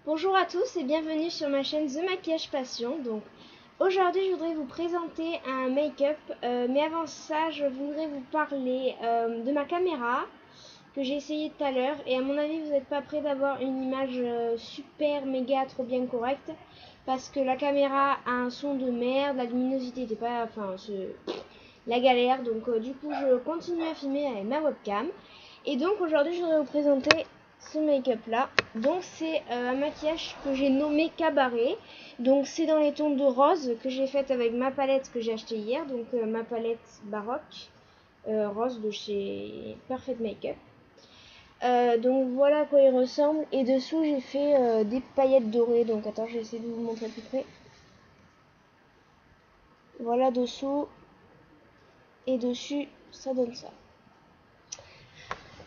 Bonjour à tous et bienvenue sur ma chaîne The Maquillage Passion. Donc aujourd'hui je voudrais vous présenter un make-up, mais avant ça je voudrais vous parler de ma caméra que j'ai essayé tout à l'heure. Et à mon avis vous n'êtes pas prêt d'avoir une image super méga trop bien correcte, parce que la caméra a un son de merde, la luminosité n'était pas, enfin c'est la galère. Donc du coup je continue à filmer avec ma webcam. Et donc aujourd'hui je voudrais vous présenter ce make-up là. Donc c'est un maquillage que j'ai nommé Cabaret. Donc c'est dans les tons de rose que j'ai fait avec ma palette que j'ai acheté hier. Donc ma palette baroque rose de chez Perfect Makeup. Donc voilà à quoi il ressemble. Et dessous j'ai fait des paillettes dorées. Donc attends, je vais essayer de vous montrer plus près. Voilà dessous. Et dessus ça donne ça.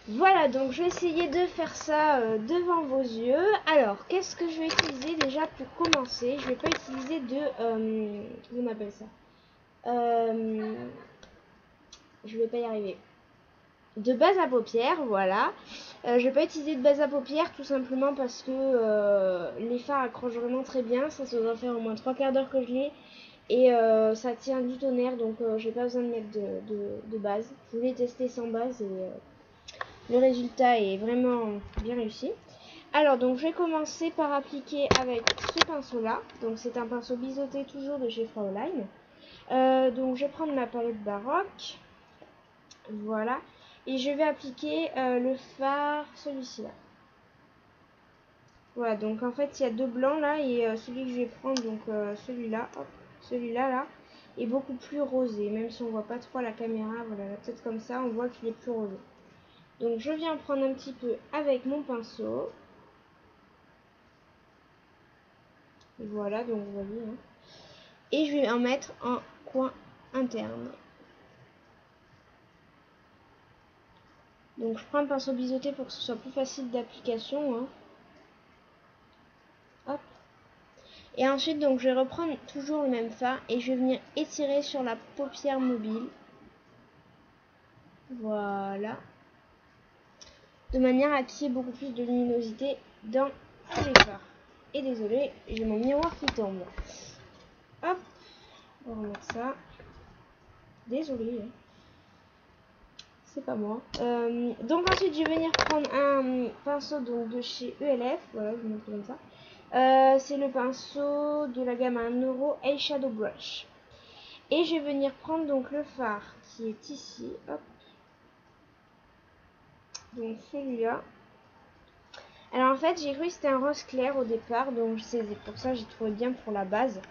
Voilà, donc je vais essayer de faire ça devant vos yeux. Alors, qu'est-ce que je vais utiliser déjà pour commencer? Je vais pas utiliser de... comment on appelle ça? Je vais pas y arriver. De base à paupières, voilà. Je vais pas utiliser de base à paupières tout simplement parce que les fards accrochent vraiment très bien. Ça doit faire au moins 3 quarts d'heure que je l'ai. Et ça tient du tonnerre, donc j'ai pas besoin de mettre de base. Je voulais tester sans base et... le résultat est vraiment bien réussi. Alors donc je vais commencer par appliquer avec ce pinceau là. Donc c'est un pinceau biseauté toujours de chez Fraulein. Donc je vais prendre ma palette baroque. Voilà. Et je vais appliquer le fard, celui-ci là. Voilà, donc en fait il y a deux blancs là et celui que je vais prendre, donc celui-là, celui-là là, est beaucoup plus rosé. Même si on voit pas trop à la caméra, voilà, peut-être comme ça, on voit qu'il est plus rosé. Donc je viens prendre un petit peu avec mon pinceau. Voilà, donc vous voyez. Hein. Et je vais en mettre en coin interne. Donc je prends un pinceau biseauté pour que ce soit plus facile d'application. Hein. Hop. Et ensuite, donc je vais reprendre toujours le même fard et je vais venir étirer sur la paupière mobile. Voilà. De manière à qu'il y ait beaucoup plus de luminosité dans tous les fards. Et désolé, j'ai mon miroir qui tombe. Hop. On va remettre ça. Désolé. Hein. C'est pas moi. Donc ensuite je vais venir prendre un pinceau donc, de chez ELF. Voilà, je vous montre comme ça. C'est le pinceau de la gamme 1€ Eyeshadow Brush. Et je vais venir prendre donc le fard qui est ici. Hop. Donc celui-là. Alors en fait j'ai cru que c'était un rose clair au départ. Donc c'est pour ça que j'ai trouvé bien pour la base.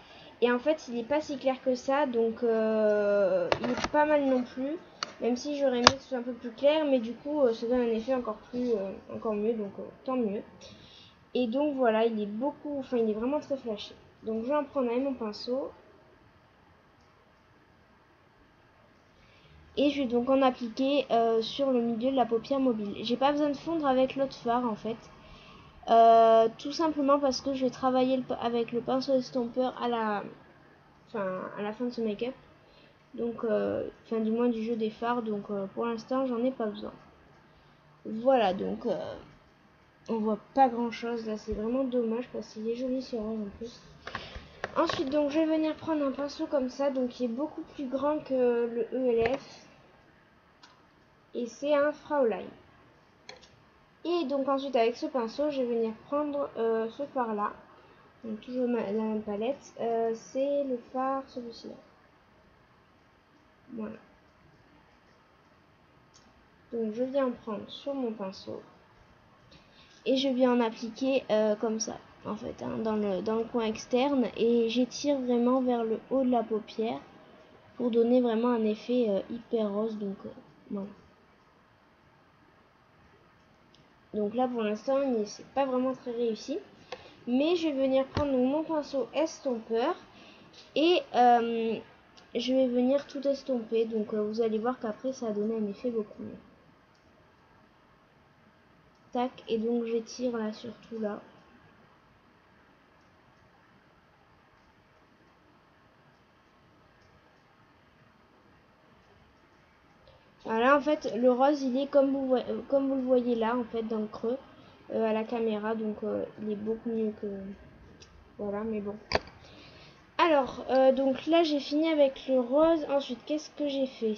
Et en fait il n'est pas si clair que ça. Donc il est pas mal non plus. Même si j'aurais aimé que ce soit un peu plus clair, mais du coup ça donne un effet encore mieux, donc tant mieux. Et donc voilà, il est vraiment très flashé. Donc je vais en prendre avec mon pinceau. Et je vais donc en appliquer sur le milieu de la paupière mobile. J'ai pas besoin de fondre avec l'autre fard en fait. Tout simplement parce que je vais travailler avec le pinceau estompeur à la fin de ce make-up. Donc, du moins du jeu des fards. Donc pour l'instant j'en ai pas besoin. Voilà, donc on voit pas grand chose là, c'est vraiment dommage parce qu'il est joli ce rose en plus. Ensuite donc je vais venir prendre un pinceau comme ça, donc qui est beaucoup plus grand que le ELF. Et c'est un Fraulein. Et donc ensuite avec ce pinceau je vais venir prendre ce fard là. Donc toujours la même palette. C'est le fard celui-ci là. Voilà. Donc je viens en prendre sur mon pinceau. Et je viens en appliquer comme ça en fait, hein, dans le coin externe, et j'étire vraiment vers le haut de la paupière pour donner vraiment un effet hyper rose. Donc voilà. Donc là pour l'instant c'est pas vraiment très réussi, mais je vais venir prendre mon pinceau estompeur et je vais venir tout estomper. Donc vous allez voir qu'après ça a donné un effet beaucoup mieux. Tac, et donc j'étire là surtout là. Voilà, en fait le rose il est comme vous le voyez là en fait dans le creux. à la caméra, donc il est beaucoup mieux que... Voilà, mais bon. Alors, donc là j'ai fini avec le rose. Ensuite, qu'est-ce que j'ai fait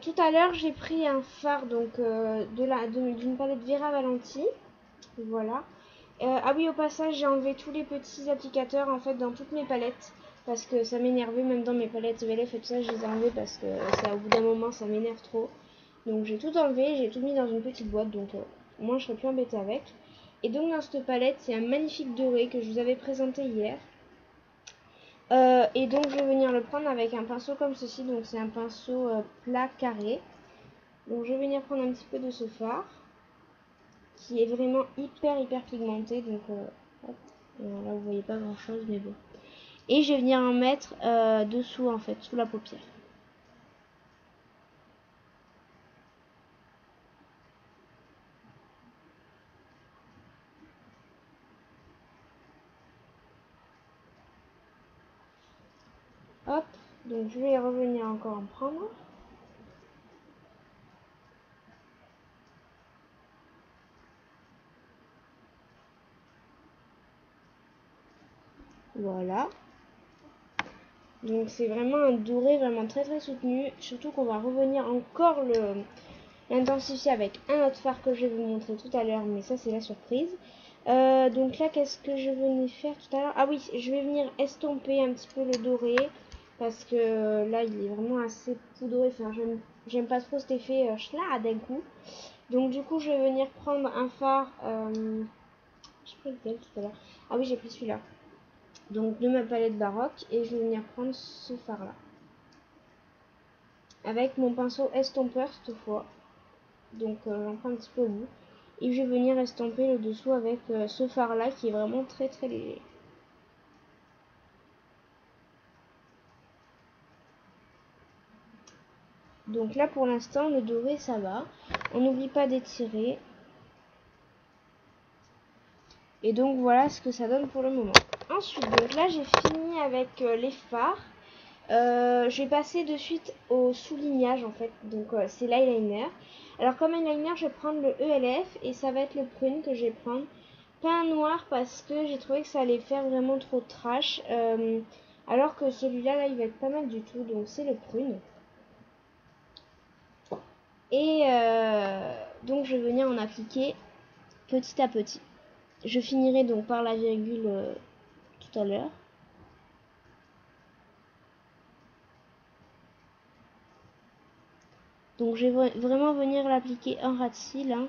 tout à l'heure j'ai pris un fard donc d'une palette Vera Valenti. Voilà. Ah oui, au passage j'ai enlevé tous les petits applicateurs en fait dans toutes mes palettes. Parce que ça m'énervait, même dans mes palettes VLF et tout ça, je les ai enlevés parce que ça, au bout d'un moment ça m'énerve trop. Donc j'ai tout enlevé, j'ai tout mis dans une petite boîte, donc moi je serais plus embêtée avec. Et donc dans cette palette, c'est un magnifique doré que je vous avais présenté hier. Et donc je vais venir le prendre avec un pinceau comme ceci, donc c'est un pinceau plat carré. Donc je vais venir prendre un petit peu de ce fard, qui est vraiment hyper pigmenté, donc hop. Là vous voyez pas grand chose, mais bon. Et je vais venir en mettre dessous en fait, sous la paupière. Hop, donc je vais revenir encore en prendre. Voilà. Donc c'est vraiment un doré vraiment très soutenu. Surtout qu'on va revenir encore l'intensifier avec un autre fard que je vais vous montrer tout à l'heure. Mais ça c'est la surprise. Donc là qu'est-ce que je venais faire tout à l'heure? Ah oui, je vais venir estomper un petit peu le doré. Parce que là il est vraiment assez poudreux. Enfin j'aime pas trop cet effet schla d'un coup. Donc du coup je vais venir prendre un fard. J'ai pris lequel tout à l'heure? Ah oui, j'ai pris celui-là. Donc de ma palette baroque, et je vais venir prendre ce fard là avec mon pinceau estompeur cette fois. Donc j'en prends un petit peu au bout et je vais venir estomper le dessous avec ce fard là qui est vraiment très léger. Donc là pour l'instant le doré ça va, on n'oublie pas d'étirer. Et donc voilà ce que ça donne pour le moment. Ensuite donc là j'ai fini avec les fards. Je vais passer de suite au soulignage en fait, donc c'est l'eyeliner. Alors comme eyeliner je vais prendre le ELF et ça va être le prune que je vais prendre. Pas un noir parce que j'ai trouvé que ça allait faire vraiment trop trash. Alors que celui-là là il va être pas mal du tout, donc c'est le prune. Et donc je vais venir en appliquer petit à petit. Je finirai donc par la virgule tout à l'heure. Donc je vais vraiment venir l'appliquer en ras de cils, hein.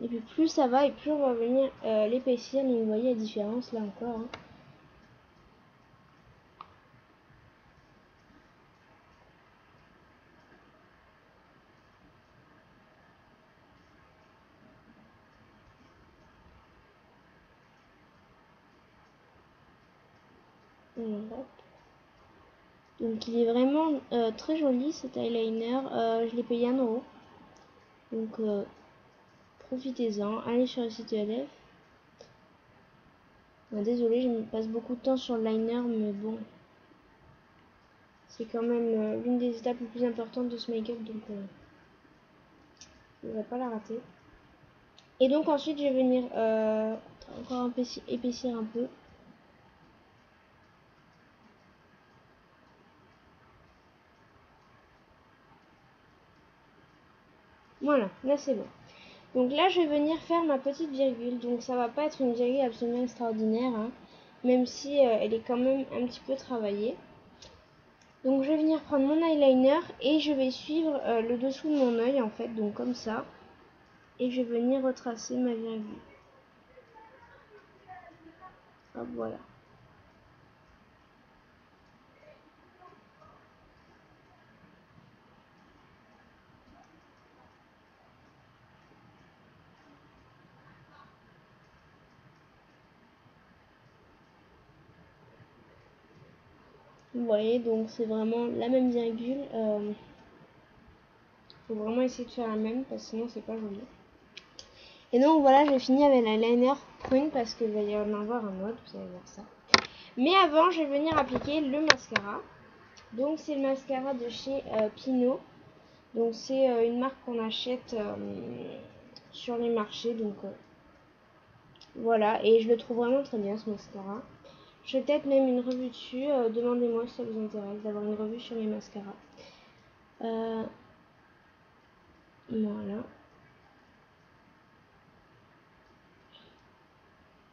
Et puis plus ça va et plus on va venir l'épaissir. Donc vous voyez la différence là encore, hein. Donc il est vraiment très joli cet eyeliner. Je l'ai payé 1 €. Donc profitez-en. Allez sur le site ELF. Désolée, je me passe beaucoup de temps sur le liner, mais bon. C'est quand même l'une des étapes les plus importantes de ce make-up, donc je ne vais pas la rater. Et donc ensuite je vais venir encore épaissir un peu. Voilà, là c'est bon. Donc là je vais venir faire ma petite virgule. Donc ça va pas être une virgule absolument extraordinaire, hein, même si elle est quand même un petit peu travaillée. Donc je vais venir prendre mon eyeliner et je vais suivre le dessous de mon œil en fait, donc comme ça. Et je vais venir retracer ma virgule. Hop, voilà. Vous voyez, donc c'est vraiment la même virgule. faut vraiment essayer de faire la même parce que sinon c'est pas joli. Et donc voilà, j'ai fini avec l'eyeliner prune parce qu'il va y en avoir un autre, vous allez voir ça. Mais avant, je vais venir appliquer le mascara. Donc c'est le mascara de chez Pinot. Donc c'est une marque qu'on achète sur les marchés. Donc voilà, et je le trouve vraiment très bien ce mascara. Je vais peut-être même une revue dessus. Demandez-moi si ça vous intéresse d'avoir une revue sur les mascaras. Voilà.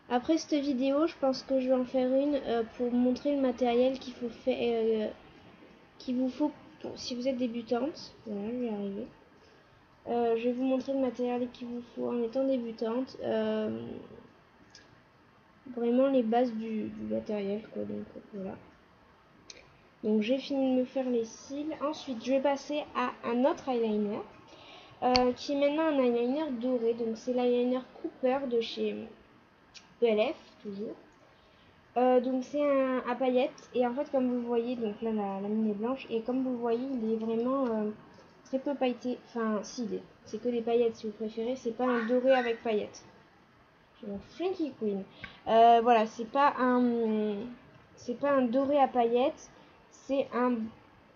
Après cette vidéo, je pense que je vais en faire une pour montrer le matériel qu'il faut faire, qu'il vous faut si vous êtes débutante. Voilà, je vais y arriver. Je vais vous montrer le matériel qu'il vous faut en étant débutante. Vraiment les bases du matériel, quoi. Donc voilà. Donc j'ai fini de me faire les cils. Ensuite, je vais passer à un autre eyeliner. Qui est maintenant un eyeliner doré. Donc c'est l'eyeliner Cooper de chez ELF, toujours. Donc c'est un à paillettes. Et en fait, comme vous le voyez, donc là la mine est blanche. Et comme vous le voyez, il est vraiment très peu pailleté. Enfin, si, c'est que des paillettes si vous préférez. C'est pas un doré avec paillettes. Donc Frankie Queen. Voilà, c'est pas un doré à paillettes. C'est un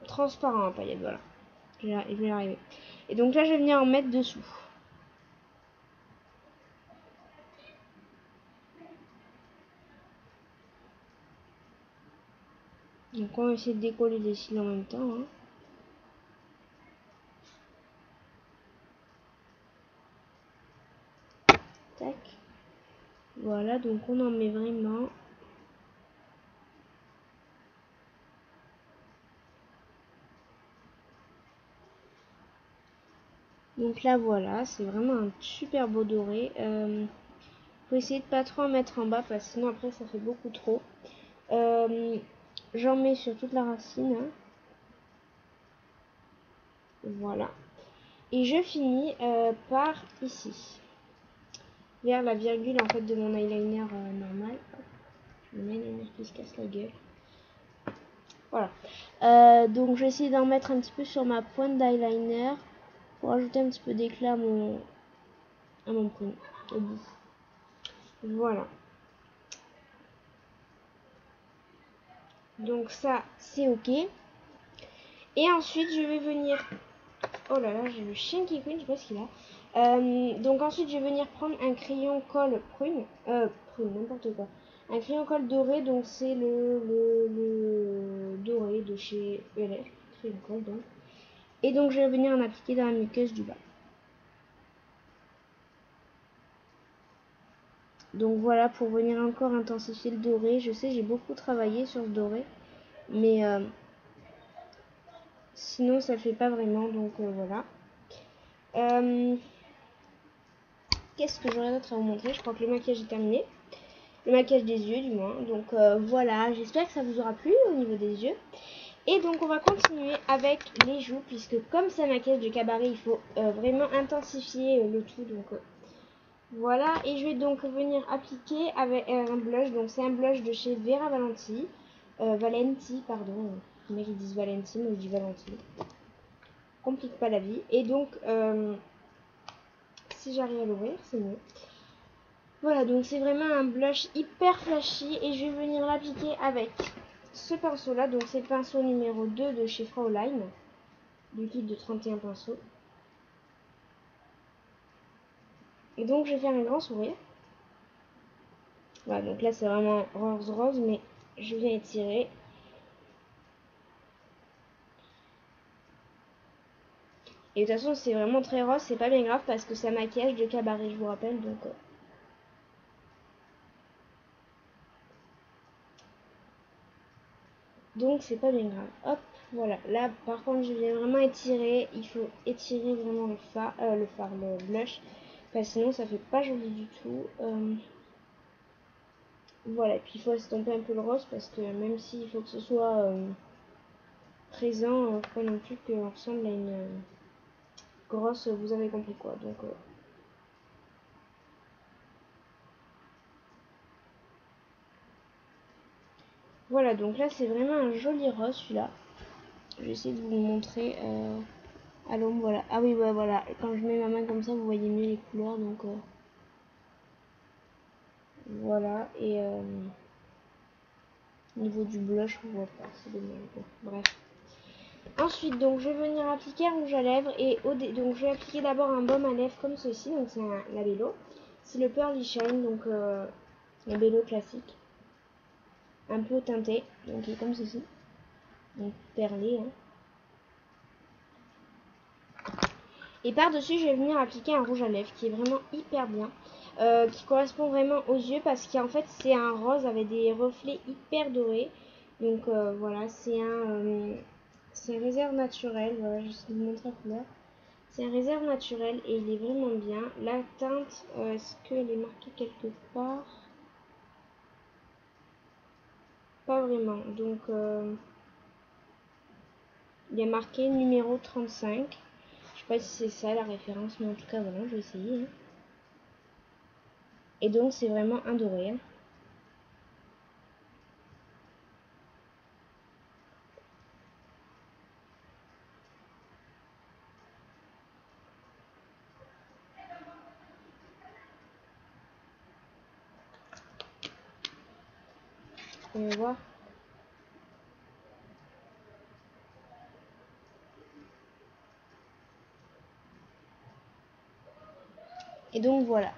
transparent à paillettes. Voilà. Je vais y arriver. Et donc là, je vais venir en mettre dessous. Donc on va essayer de décoller les cils en même temps. Hein. Tac. Voilà, donc on en met vraiment. Donc là voilà, c'est vraiment un super beau doré. Faut essayer de pas trop en mettre en bas parce que sinon après ça fait beaucoup trop. J'en mets sur toute la racine. Hein. Voilà. Et je finis par ici. Vers la virgule en fait de mon eyeliner normal. Mon eyeliner qui se casse la gueule. Voilà. Donc je vais essayer d'en mettre un petit peu sur ma pointe d'eyeliner pour ajouter un petit peu d'éclat à mon prune au bout. Voilà. Donc ça c'est ok. Et ensuite je vais venir. Oh là là, j'ai le chien qui couine, je sais pas ce qu'il a. Donc ensuite je vais venir prendre un crayon colle prune. Prune, n'importe quoi. Un crayon colle doré, donc c'est le doré de chez ELF. Crayon colle donc. Et donc je vais venir en appliquer dans la muqueuse du bas. Donc voilà, pour venir encore intensifier le doré. Je sais, j'ai beaucoup travaillé sur ce doré. Mais sinon, ça le fait pas vraiment. Donc voilà. Qu'est-ce que j'aurais d'autre à vous montrer? Je crois que le maquillage est terminé. Le maquillage des yeux, du moins. Donc voilà, j'espère que ça vous aura plu au niveau des yeux. Et donc on va continuer avec les joues. Puisque comme c'est un maquillage de cabaret, il faut vraiment intensifier le tout. Donc voilà, et je vais donc venir appliquer avec un blush. Donc c'est un blush de chez Vera Valenti. Valenti, pardon. Les mecs ils disent Valenti, moi je dis Valenti. Complique pas la vie. Et donc, si j'arrive à l'ouvrir, c'est mieux. Voilà, donc c'est vraiment un blush hyper flashy. Et je vais venir l'appliquer avec ce pinceau là. Donc c'est le pinceau numéro 2 de chez Fraulein. Du kit de 31 pinceaux. Et donc je vais faire un grand sourire. Voilà, donc là c'est vraiment rose, mais je viens étirer. Et de toute façon c'est vraiment très rose, c'est pas bien grave parce que c'est un maquillage de cabaret, je vous rappelle. Donc c'est pas bien grave. Hop, voilà. Là par contre je viens vraiment étirer. Il faut étirer vraiment le blush. Parce que sinon ça fait pas joli du tout. Voilà, et puis il faut estomper un peu le rose parce que même s'il faut que ce soit présent, faut pas non plus qu'on ressemble à une grosse, vous avez compris quoi. Donc voilà, donc là c'est vraiment un joli rose celui-là. Je vais essayer de vous le montrer. à l'ombre, voilà. Ah oui, ouais, voilà. Quand je mets ma main comme ça, vous voyez mieux les couleurs, donc voilà. Et au niveau du blush, on voit pas, c'est dommage. Bon, bref. Ensuite, donc je vais venir appliquer un rouge à lèvres et donc je vais appliquer d'abord un baume à lèvres comme ceci. Donc c'est un Labello. C'est le Pearly Shine, donc Labello classique, un peu teinté, donc il est comme ceci, donc perlé. Hein. Et par-dessus, je vais venir appliquer un rouge à lèvres qui est vraiment hyper bien, qui correspond vraiment aux yeux parce qu'en fait c'est un rose avec des reflets hyper dorés. Donc voilà, c'est un réserve naturel. Voilà, j'essaie de vous montrer la couleur. C'est un réserve naturel et il est vraiment bien. La teinte, est-ce qu'elle est marquée quelque part? Pas vraiment. Donc il y a marqué numéro 35. Je sais pas si c'est ça la référence, mais en tout cas voilà, je vais essayer. Hein. Et donc c'est vraiment un doré. Hein. On va voir. Et donc voilà.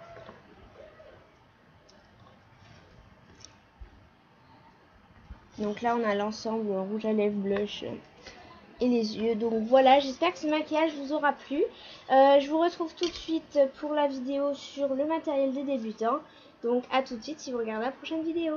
Donc là on a l'ensemble rouge à lèvres, blush et les yeux. Donc voilà, j'espère que ce maquillage vous aura plu. Je vous retrouve tout de suite pour la vidéo sur le matériel des débutants. Donc à tout de suite si vous regardez la prochaine vidéo.